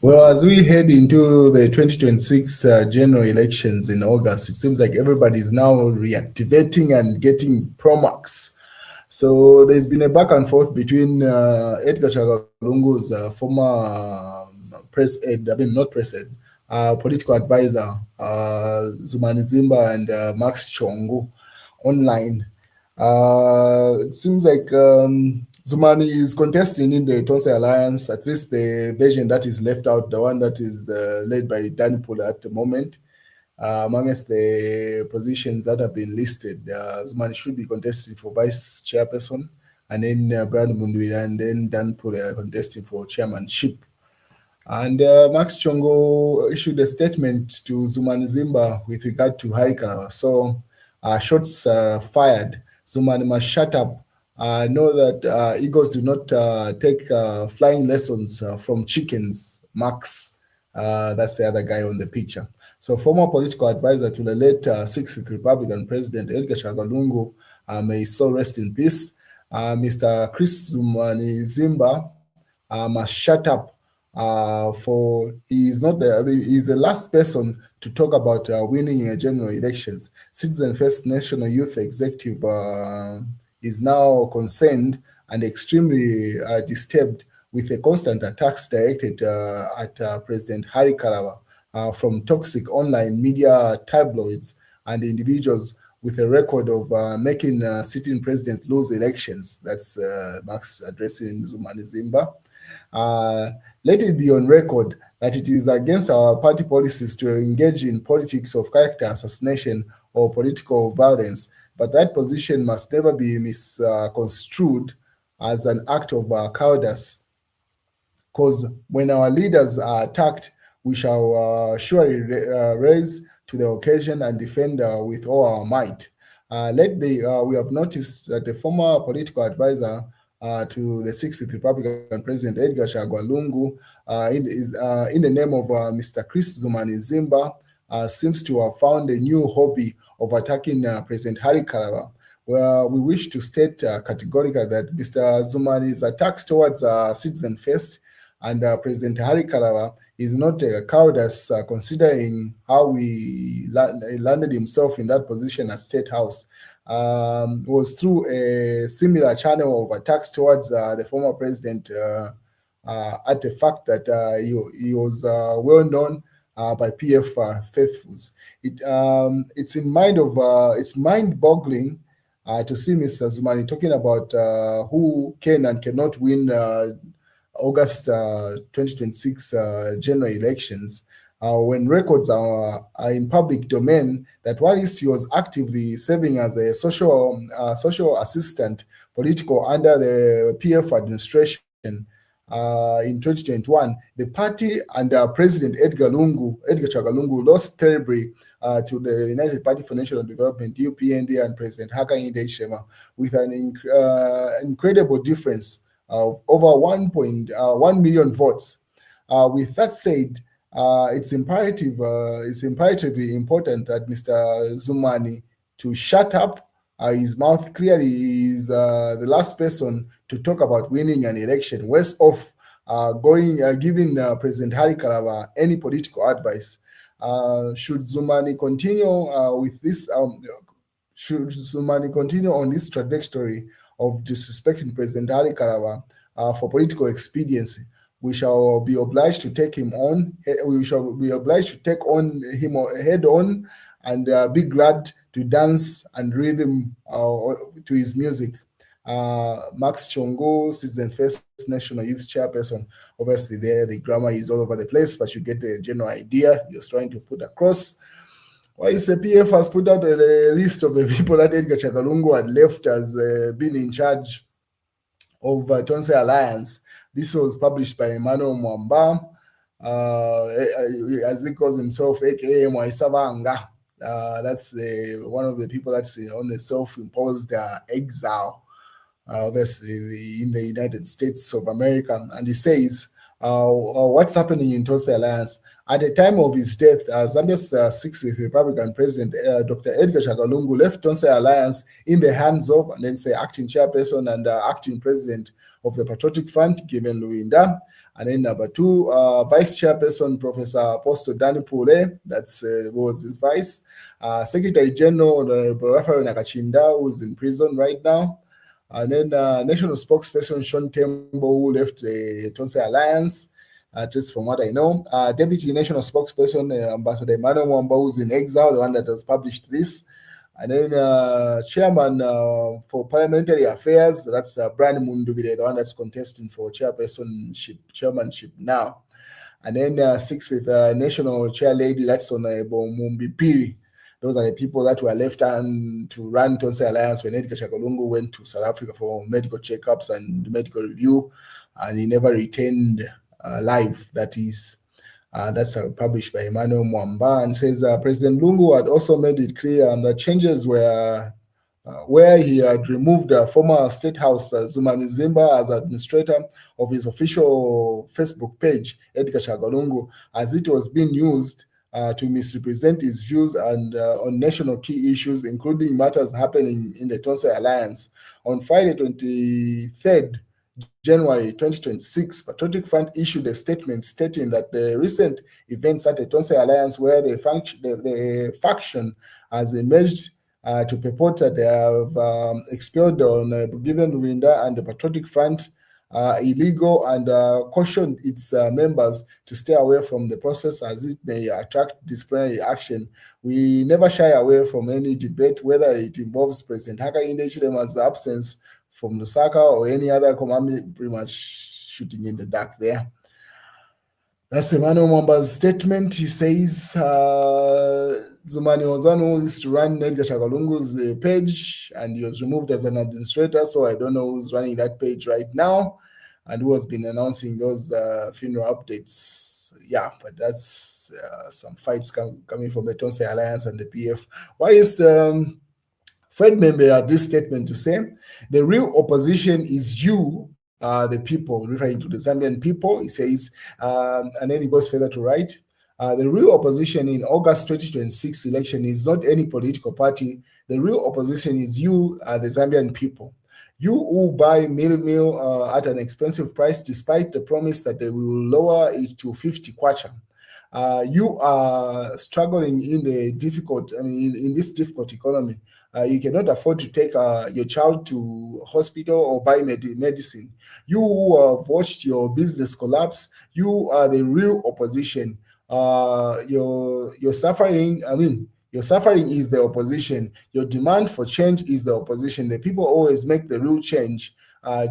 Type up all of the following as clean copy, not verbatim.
Well, as we head into the 2026 general elections in August, it seems like everybody is now reactivating and getting promax. So there's been a back and forth between Edgar Chagalungu's former not press aid, political advisor, Zumani Zimba, and Max Chongo online. It seems like Zumani is contesting in the Tonse alliance, at least the version that is left out, the one that is led by Dan Pula at the moment. Amongst the positions that have been listed, Zumani should be contesting for vice chairperson, and then Brad Mundui and then Dan Pula contesting for chairmanship. And Max Chongo issued a statement to Zumani Zimba with regard to Harikalawa. So shots fired. Zumani must shut up. Know that eagles do not take flying lessons from chickens. Max, that's the other guy on the picture. So former political advisor to the late 6th Republican President Edgar Chagalungu, may his soul rest in peace. Mr. Chris Zumani Zimba must shut up. For he is not the he's the last person to talk about winning general elections. Citizen First National Youth Executive is now concerned and extremely disturbed with the constant attacks directed at President Harikalawa from toxic online media tabloids and individuals with a record of making sitting president lose elections. That's Max addressing Zumani Zimba. Let it be on record that it is against our party policies to engage in politics of character assassination or political violence, but that position must never be misconstrued as an act of cowardice. Because when our leaders are attacked, we shall surely raise to the occasion and defend with all our might. We have noticed that the former political advisor to the 6th Republican President Edgar Chagwa in the name of Mr. Chris Zumani Zimba, seems to have found a new hobby of attacking President Harikalawa. Well, we wish to state categorically that Mr. Zumani's attacks towards Citizen First and President Harikalawa is not a cowardice, considering how he landed himself in that position at State House. Was through a similar channel of attacks towards the former president at the fact that he was well known by PF faithfuls. It's mind-boggling to see Mr. Zumani talking about who can and cannot win August 2026 general elections. When records are in public domain, that while he was actively serving as a social assistant political under the PF administration in 2021, the party under President Edgar Chagalungu lost terribly to the United Party for National Development, UPND, and President Hakainde Hichilema with an incredible difference of over 1 million votes. With that said, it's imperatively important that Mr. Zumani to shut up his mouth. Clearly, is the last person to talk about winning an election. Worse off, giving President Harikalawa any political advice. Should Zumani continue with this? Should Zumani continue on this trajectory of disrespecting President Harikalawa for political expediency? We shall be obliged to take him on. We shall be obliged to take on him head on, and be glad to dance and rhythm to his music. Max Chongo, Citizen First National Youth Chairperson. Obviously, there the grammar is all over the place, but you get the general idea you're trying to put across. Why is the PF has put out a list of the people that Edgar Chagalungu had left as being in charge of Tonse Alliance. This was published by Emmanuel Mwamba, as he calls himself, aka Mwaisavanga. That's one of the people that's on the self-imposed exile, obviously in the United States of America. And he says, what's happening in Tonse Alliance? At the time of his death, Zambia's 6th Republican President, Dr. Edgar Chagalungu, left Tonse Alliance in the hands of, and then say, acting chairperson and acting president of the Patriotic Front, Given Luinda, And then number 2, Vice Chairperson Professor Apostle Danny Pule, that's was his vice. Secretary General Honorable Raphael Nakachinda, who is in prison right now. And then National Spokesperson Sean Tembo, who left the Tonse Alliance, just from what I know. Deputy National Spokesperson Ambassador Emmanuel Mwamba, who's in exile, the one that has published this. And then Chairman for Parliamentary Affairs, that's Brian Munduvile, the one that's contesting for chairmanship now. And then 6th National Chair Lady, that's Honorable Mumbi Piri. Those are the people that were left to run Tonse Alliance when Edgar Shakalungu went to South Africa for medical checkups and medical review, and he never returned live. That is, that's published by Emmanuel Mwamba, and says President Lungu had also made it clear that changes were where he had removed former State House Zumani Zimba as administrator of his official Facebook page, Edgar Shagalungu, as it was being used to misrepresent his views and on national key issues, including matters happening in the Tonse Alliance. On Friday, 23rd January 2026, Patriotic Front issued a statement stating that the recent events at the Tonse Alliance, where the faction has emerged to purport that they have expelled on Given Rwinda and the Patriotic Front illegal, and cautioned its members to stay away from the process as it may attract disciplinary action. We never shy away from any debate, whether it involves President Hakainde Hichilema's absence from Lusaka or any other command, pretty much shooting in the dark there. That's Emmanuel Mwamba's statement. He says Zumani Ozano used to run Edgar Shagalungu's page, and he was removed as an administrator, so I don't know who's running that page right now and who has been announcing those funeral updates. Yeah, but that's some fights coming from the Tonse Alliance and the PF. Why is Fred Membe had this statement to say, the real opposition is you, the people, referring to the Zambian people. He says, and then he goes further to write, the real opposition in August 2026 election is not any political party. The real opposition is you, the Zambian people. You who buy meal at an expensive price, despite the promise that they will lower it to 50 kwacha. You are struggling in the difficult, in this difficult economy. You cannot afford to take your child to hospital or buy medicine. You who have watched your business collapse, you are the real opposition. Your suffering, your suffering is the opposition. Your demand for change is the opposition. The people always make the real change.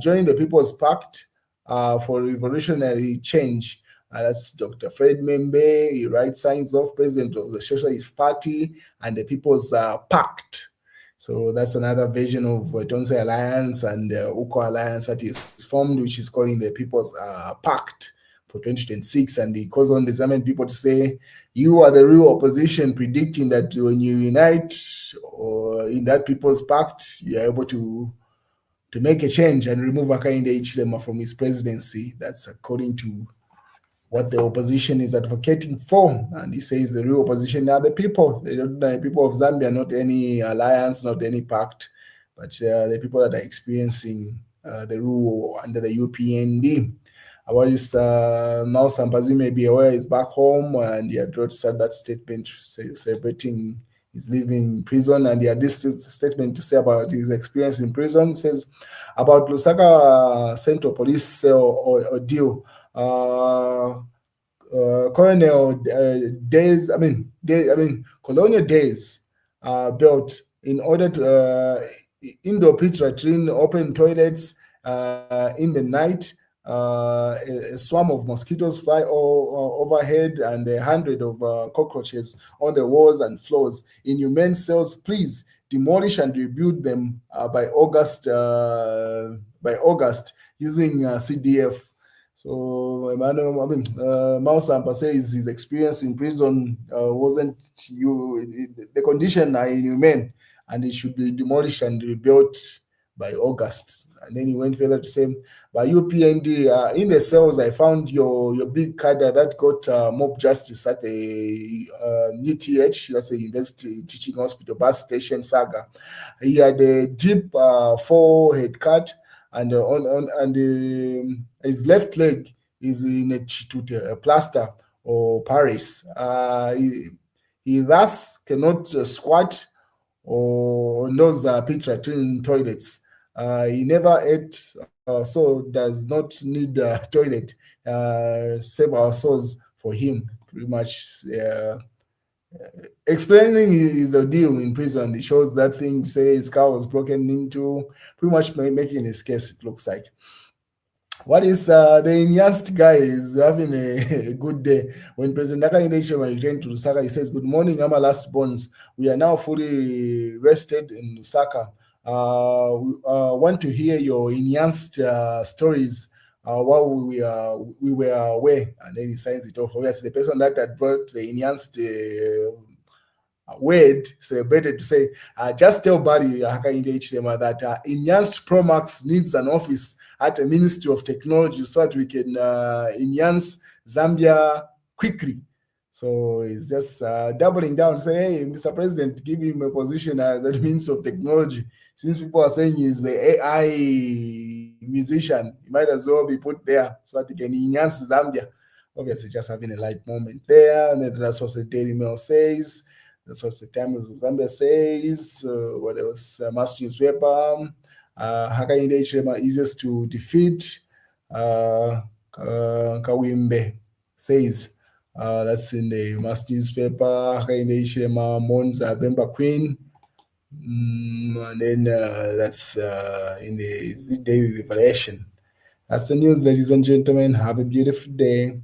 Join the People's Pact for revolutionary change. That's Dr. Fred Membe. He writes signs of president of the Socialist Party and the People's Pact. So that's another version of Tonse Alliance and Uko Alliance that is formed, which is calling the People's Pact for 2026. And he calls on the Zambian people to say, you are the real opposition, predicting that when you unite or in that People's Pact, you're able to make a change and remove Hakainde Hichilema from his presidency. That's according to what the opposition is advocating for. And he says the real opposition are the people, the people of Zambia, not any alliance, not any pact, but the people that are experiencing the rule under the UPND. About this, now Sampa, as you may be aware, is back home, and he had wrote that statement celebrating his leaving prison, and he had this statement to say about his experience in prison. It says about Lusaka Central Police Cell ordeal. Colonial days, colonial days built in order to indoor pit latrine, open toilets in the night. A swarm of mosquitoes fly overhead, and 100 of cockroaches on the walls and floors. Inhumane cells, please demolish and rebuild them by August using CDF. So Mao Sampa says his experience in prison wasn't the condition are inhumane, and it should be demolished and rebuilt by August. And then he went further to say, by UPND, in the cells, I found your big cadre that got mob justice at a UTH, that's a University Teaching Hospital bus station saga. He had a deep forehead cut, and his left leg is in a Chitute, a plaster or Paris. He thus cannot squat or knows Petra toilets. He never ate, so does not need a toilet. Save our souls for him. Pretty much explaining his ordeal in prison. It shows that thing, say his car was broken into, pretty much making his case, it looks like. What is the Inyast guy is having a good day. When President Hakainde Hichilema returned to Lusaka, he says, "Good morning, our last bonds. We are now fully rested in Lusaka. We want to hear your Inyast stories while we were away." And then he signs it off. Obviously, the person that had brought the Inyast word celebrated to say, just tell Barry Hakainde Hichilema that Enhanced Promax needs an office at the Ministry of Technology so that we can enhance Zambia quickly. So it's just doubling down, say, hey, Mr. President, give him a position at the Ministry of Technology. Since people are saying he's the AI musician, he might as well be put there so that he can enhance Zambia. Obviously, just having a light moment there. And then that's what the Daily Mail says. That's what the Times of Zambia says. What else? Mass newspaper. Hakainde Hichilema easiest to defeat. Kawimbe says. That's in the mass newspaper. Hakainde Hichilema mourns Bemba Queen. And then that's in the Daily Revelation. That's the news, ladies and gentlemen. Have a beautiful day.